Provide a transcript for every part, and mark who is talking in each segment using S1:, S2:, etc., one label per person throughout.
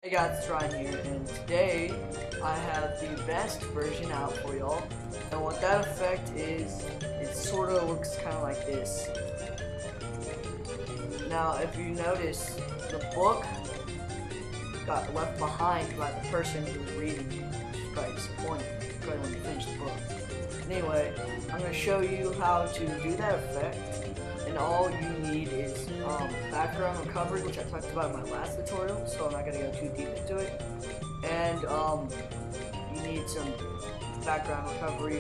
S1: Hey guys, it's Ryan here, and today I have the best version out for y'all. And what that effect is, it sort of looks kind of like this. Now, if you notice, the book got left behind by the person who was reading it, which is probably disappointing. Probably when you finish the book. Anyway, I'm going to show you how to do that effect. And all you need is background recovery, which I talked about in my last tutorial, so I'm not going to go too deep into it. And you need some background recovery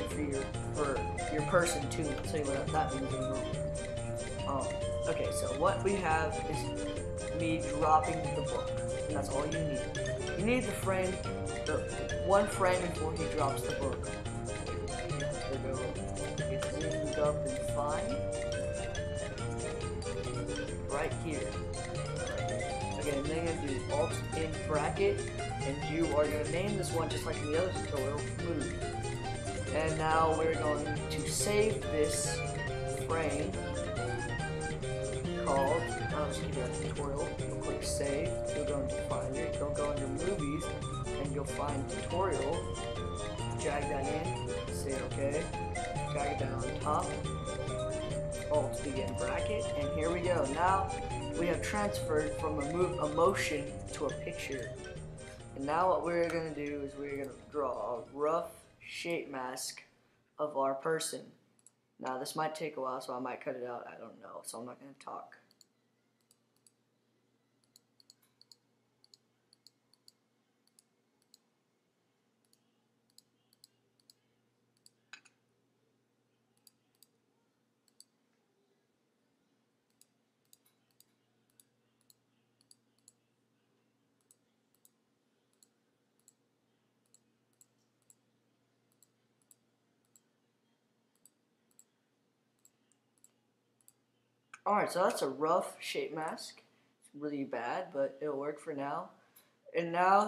S1: for your person too. I'll tell you what that means in a moment. Okay, so what we have is me dropping the book, and that's all you need. You need the one frame before he drops the book. Get zoomed up and fine. Right here. Okay, and then you're gonna do Alt in bracket, and you are gonna name this one just like in the other tutorial, move. And now we're going to save this frame called, I'll just give you a tutorial. You'll click save, you'll go into Finder, you'll go under movies, and you'll find tutorial, drag that in, say okay, drag it down on top, Alt begin bracket, and here we go. Now we have transferred from a motion to a picture. And now what we're going to do is we're going to draw a rough shape mask of our person. Now this might take a while, so I might cut it out, I don't know, so I'm not going to talk. Alright, so that's a rough shape mask. It's really bad, but it'll work for now. And now,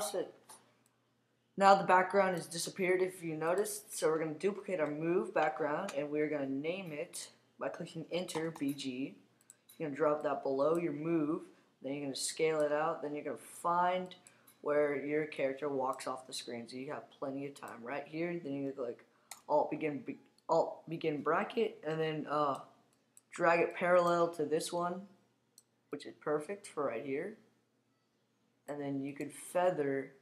S1: now the background has disappeared if you noticed. So we're going to duplicate our move background, and we're going to name it by clicking enter, BG. You're going to drop that below your move. Then you're going to scale it out. Then you're going to find where your character walks off the screen. So you have plenty of time. Right here, then you're going to click Alt begin bracket, and then drag it parallel to this one, which is perfect for right here. And then you can feather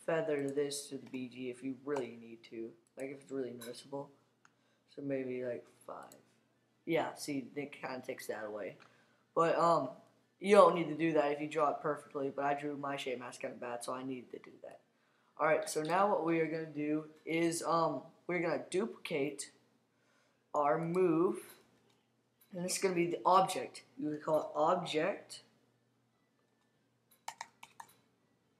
S1: this to the BG if you really need to, like if it's really noticeable. So maybe like 5. Yeah, see, it kind of takes that away. But you don't need to do that if you draw it perfectly. But I drew my shape mask kind of bad, so I needed to do that. All right, so now what we are gonna do is we're gonna duplicate our move, and this is going to be the object. You would call it object,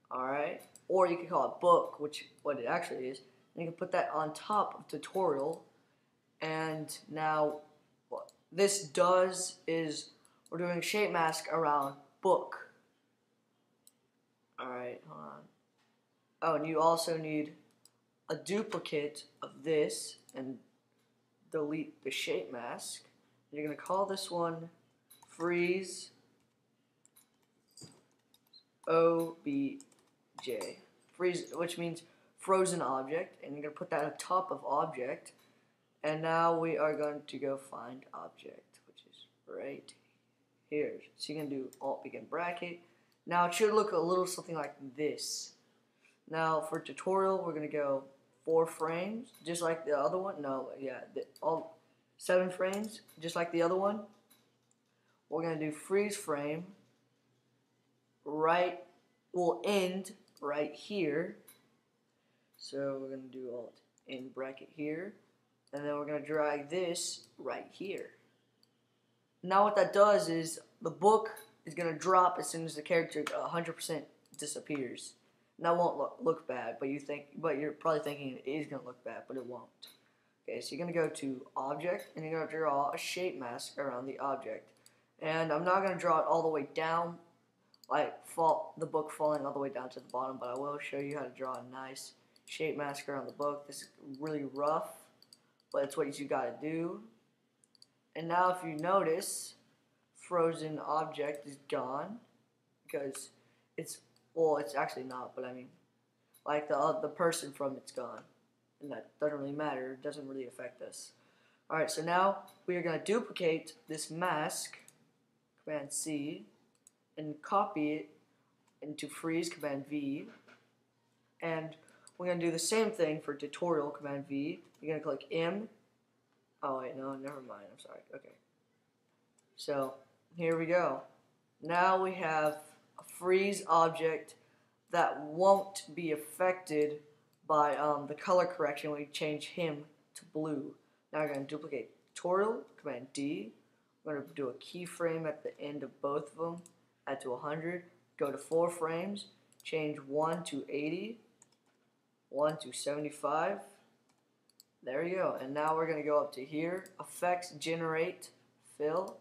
S1: alright, or you can call it book, which what it actually is, and you can put that on top of tutorial. And now what this does is we're doing a shape mask around book. Alright, hold on. Oh, and you also need a duplicate of this and delete the shape mask. You're going to call this one freeze OBJ. Freeze, which means frozen object, and you're going to put that on top of object. And now we are going to go find object, which is right here. So you're going to do Alt begin bracket. Now it should look a little something like this. Now for tutorial, we're going to go 4 frames, just like the other one. No, yeah, all 7 frames, just like the other one. We're gonna do freeze frame. Right, will end right here. So we're gonna do Alt in bracket here, and then we're gonna drag this right here. Now what that does is the book is gonna drop as soon as the character 100% disappears. Now it won't look bad, but you're probably thinking it is gonna look bad, but it won't. Okay, so you're gonna go to object, and you're gonna draw a shape mask around the object. And I'm not gonna draw it all the way down, like the book falling all the way down to the bottom, but I will show you how to draw a nice shape mask around the book. This is really rough, but it's what you gotta do. And now if you notice, frozen object is gone because it's, well, it's actually not, but I mean, like the person from it's gone, and that doesn't really matter. It doesn't really affect us. All right, so now we are going to duplicate this mask, Command C, and copy it into freeze, Command V, and we're going to do the same thing for tutorial, Command V. You're going to click M. Oh wait, no, never mind. I'm sorry. Okay. So here we go. Now we have a freeze object that won't be affected by the color correction when we change him to blue. Now we're going to duplicate tutorial, Command D. We're going to do a keyframe at the end of both of them, add to 100, go to 4 frames, change 1 to 80, 1 to 75. There you go. And now we're going to go up to here, effects, generate, fill,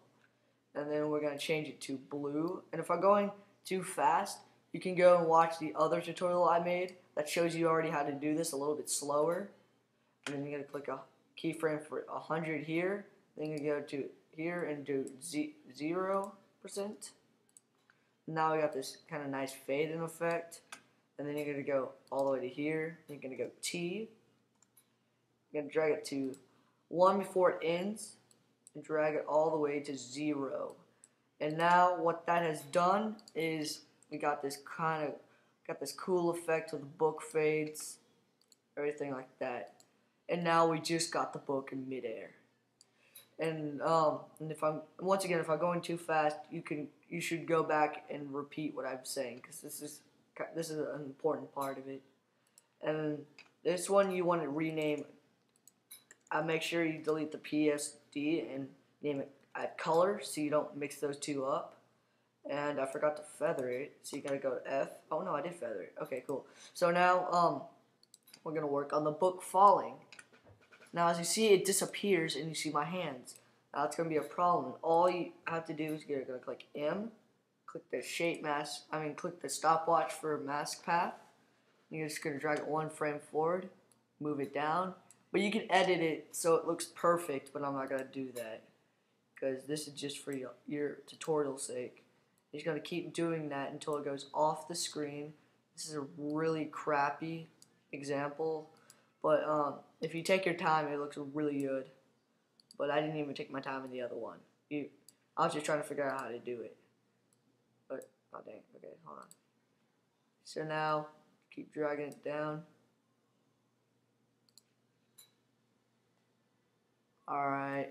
S1: and then we're going to change it to blue. And if I'm going too fast, you can go and watch the other tutorial I made that shows you already how to do this a little bit slower. And then you're going to click a keyframe for 100 here. Then you go to here and do 0%. Now we got this kind of nice fade in effect. And then you're going to go all the way to here. You're going to go T. You're going to drag it to 1 before it ends. And drag it all the way to 0. And now what that has done is we got this cool effect with the book fades, everything like that. And now we just got the book in midair. And if I'm going too fast, you should go back and repeat what I'm saying, because this is an important part of it. And this one you want to rename. Make sure you delete the PSD and name it add color so you don't mix those two up. And I forgot to feather it, so you gotta go to F. Oh no, I did feather it. Okay, cool. So now we're gonna work on the book falling. Now as you see, it disappears and you see my hands. Now it's gonna be a problem. All you have to do is you're gonna click M, click the shape mask. Click the stopwatch for mask path. And you're just gonna drag it 1 frame forward, move it down. But you can edit it so it looks perfect. But I'm not gonna do that because this is just for your tutorial's sake. You're just gonna keep doing that until it goes off the screen. This is a really crappy example, but if you take your time, it looks really good. But I didn't even take my time in the other one. I was just trying to figure out how to do it. But oh dang, okay, hold on. So now keep dragging it down. All right,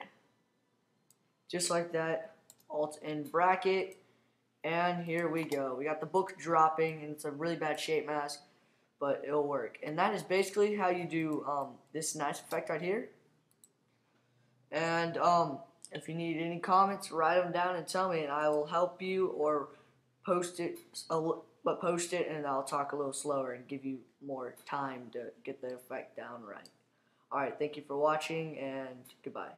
S1: just like that. Alt N bracket. And here we go. We got the book dropping, and it's a really bad shape mask, but it'll work. And that is basically how you do this nice effect right here. And if you need any comments, write them down and tell me, and I will help you, or post it, and I'll talk a little slower and give you more time to get the effect down right. All right, thank you for watching, and goodbye.